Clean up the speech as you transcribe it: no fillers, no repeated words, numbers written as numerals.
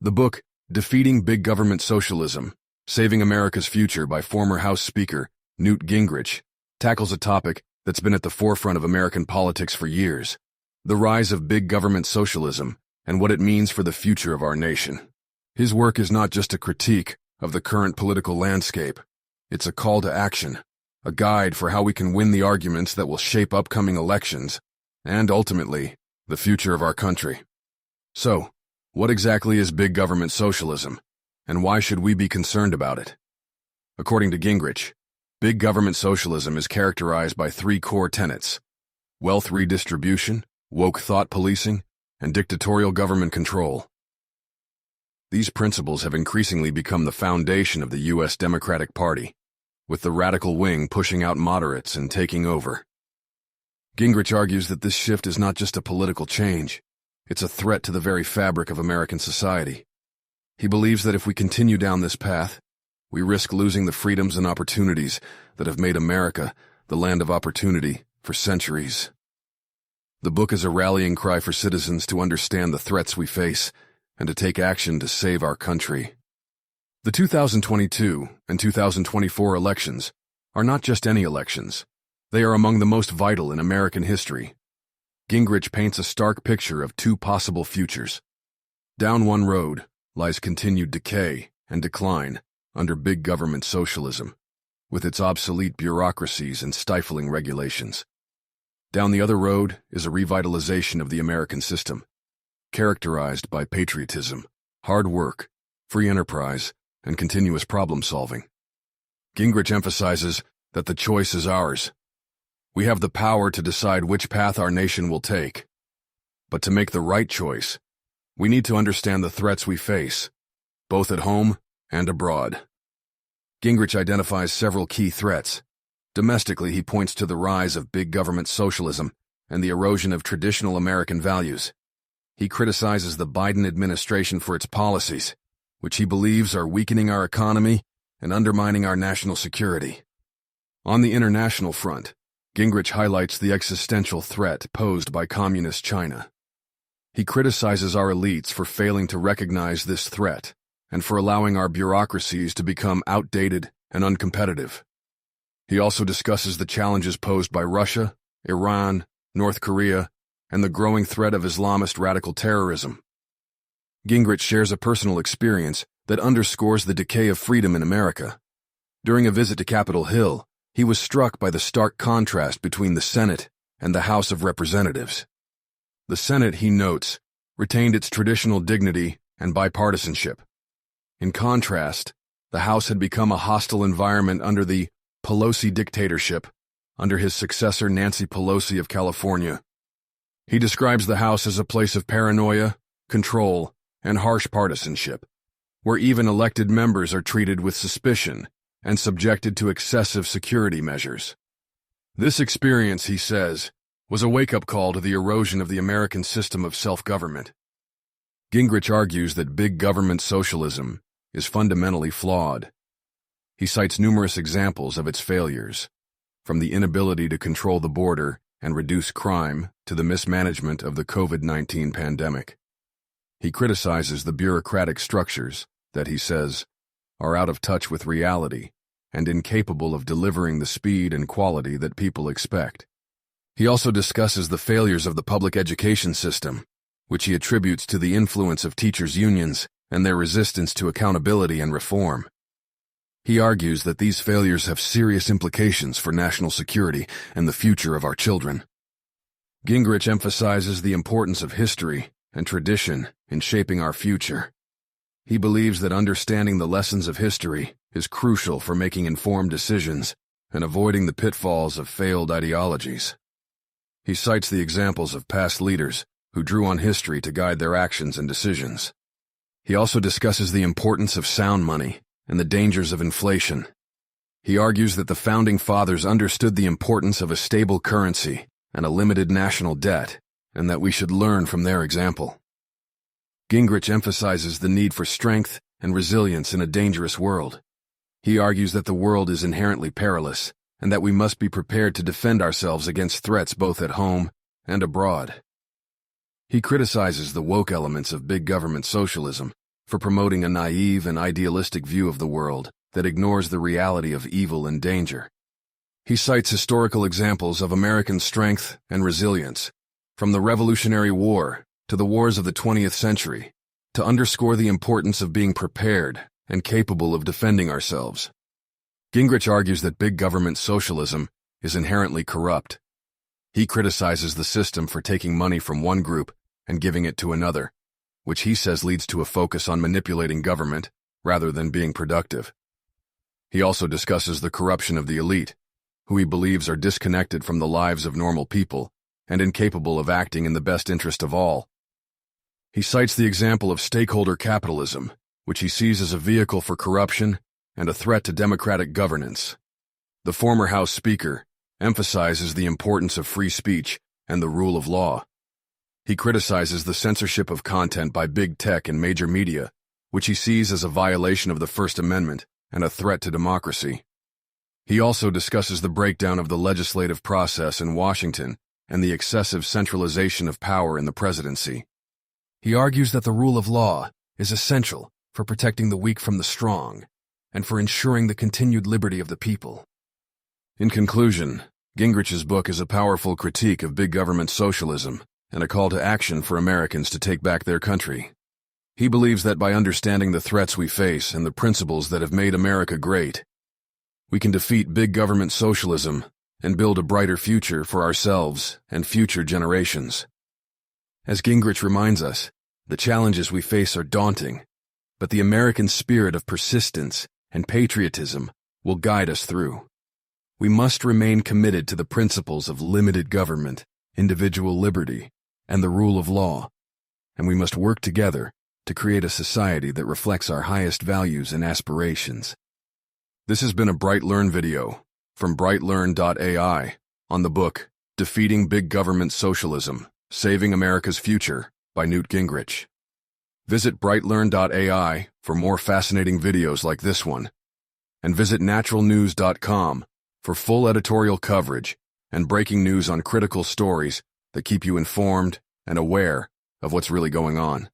The book, Defeating Big Government Socialism, Saving America's Future by former House Speaker Newt Gingrich, tackles a topic that's been at the forefront of American politics for years: the rise of big government socialism and what it means for the future of our nation. His work is not just a critique of the current political landscape. It's a call to action, a guide for how we can win the arguments that will shape upcoming elections and, ultimately, the future of our country. So, what exactly is big government socialism, and why should we be concerned about it? According to Gingrich, big government socialism is characterized by three core tenets: wealth redistribution, woke thought policing, and dictatorial government control. These principles have increasingly become the foundation of the U.S. Democratic Party, with the radical wing pushing out moderates and taking over. Gingrich argues that this shift is not just a political change, it's a threat to the very fabric of American society. He believes that if we continue down this path, we risk losing the freedoms and opportunities that have made America the land of opportunity for centuries. The book is a rallying cry for citizens to understand the threats we face and to take action to save our country. The 2022 and 2024 elections are not just any elections. They are among the most vital in American history. Gingrich paints a stark picture of two possible futures. Down one road lies continued decay and decline under big government socialism, with its obsolete bureaucracies and stifling regulations. Down the other road is a revitalization of the American system, characterized by patriotism, hard work, free enterprise, and continuous problem-solving. Gingrich emphasizes that the choice is ours. We have the power to decide which path our nation will take. But to make the right choice, we need to understand the threats we face, both at home and abroad. Gingrich identifies several key threats. Domestically, he points to the rise of big government socialism and the erosion of traditional American values. He criticizes the Biden administration for its policies, which he believes are weakening our economy and undermining our national security. On the international front, Gingrich highlights the existential threat posed by communist China. He criticizes our elites for failing to recognize this threat and for allowing our bureaucracies to become outdated and uncompetitive. He also discusses the challenges posed by Russia, Iran, North Korea, and the growing threat of Islamist radical terrorism. Gingrich shares a personal experience that underscores the decay of freedom in America. During a visit to Capitol Hill, he was struck by the stark contrast between the Senate and the House of Representatives. The Senate, he notes, retained its traditional dignity and bipartisanship. In contrast, the House had become a hostile environment under the Pelosi dictatorship, under his successor Nancy Pelosi of California. He describes the House as a place of paranoia, control, and harsh partisanship, where even elected members are treated with suspicion and subjected to excessive security measures. This experience, he says, was a wake-up call to the erosion of the American system of self-government. Gingrich argues that big government socialism is fundamentally flawed. He cites numerous examples of its failures, from the inability to control the border and reduce crime to the mismanagement of the COVID-19 pandemic. He criticizes the bureaucratic structures that, he says, are out of touch with reality and incapable of delivering the speed and quality that people expect. He also discusses the failures of the public education system, which he attributes to the influence of teachers' unions and their resistance to accountability and reform. He argues that these failures have serious implications for national security and the future of our children. Gingrich emphasizes the importance of history and tradition in shaping our future. He believes that understanding the lessons of history is crucial for making informed decisions and avoiding the pitfalls of failed ideologies. He cites the examples of past leaders who drew on history to guide their actions and decisions. He also discusses the importance of sound money and the dangers of inflation. He argues that the Founding Fathers understood the importance of a stable currency and a limited national debt, and that we should learn from their example. Gingrich emphasizes the need for strength and resilience in a dangerous world. He argues that the world is inherently perilous and that we must be prepared to defend ourselves against threats both at home and abroad. He criticizes the woke elements of big government socialism for promoting a naive and idealistic view of the world that ignores the reality of evil and danger. He cites historical examples of American strength and resilience, from the Revolutionary War to the wars of the 20th century, to underscore the importance of being prepared and capable of defending ourselves. Gingrich argues that big government socialism is inherently corrupt. He criticizes the system for taking money from one group and giving it to another, which he says leads to a focus on manipulating government rather than being productive. He also discusses the corruption of the elite, who he believes are disconnected from the lives of normal people and incapable of acting in the best interest of all. He cites the example of stakeholder capitalism, which he sees as a vehicle for corruption and a threat to democratic governance. The former House Speaker emphasizes the importance of free speech and the rule of law. He criticizes the censorship of content by big tech and major media, which he sees as a violation of the First Amendment and a threat to democracy. He also discusses the breakdown of the legislative process in Washington and the excessive centralization of power in the presidency. He argues that the rule of law is essential for protecting the weak from the strong and for ensuring the continued liberty of the people. In conclusion, Gingrich's book is a powerful critique of big government socialism and a call to action for Americans to take back their country. He believes that by understanding the threats we face and the principles that have made America great, we can defeat big government socialism and build a brighter future for ourselves and future generations. As Gingrich reminds us, the challenges we face are daunting, but the American spirit of persistence and patriotism will guide us through. We must remain committed to the principles of limited government, individual liberty, and the rule of law, and we must work together to create a society that reflects our highest values and aspirations. This has been a BrightLearn video from BrightLearn.ai on the book Defeating Big Government Socialism, Saving America's Future by Newt Gingrich. Visit BrightLearn.ai for more fascinating videos like this one, and visit naturalnews.com for full editorial coverage and breaking news on critical stories that keep you informed and aware of what's really going on.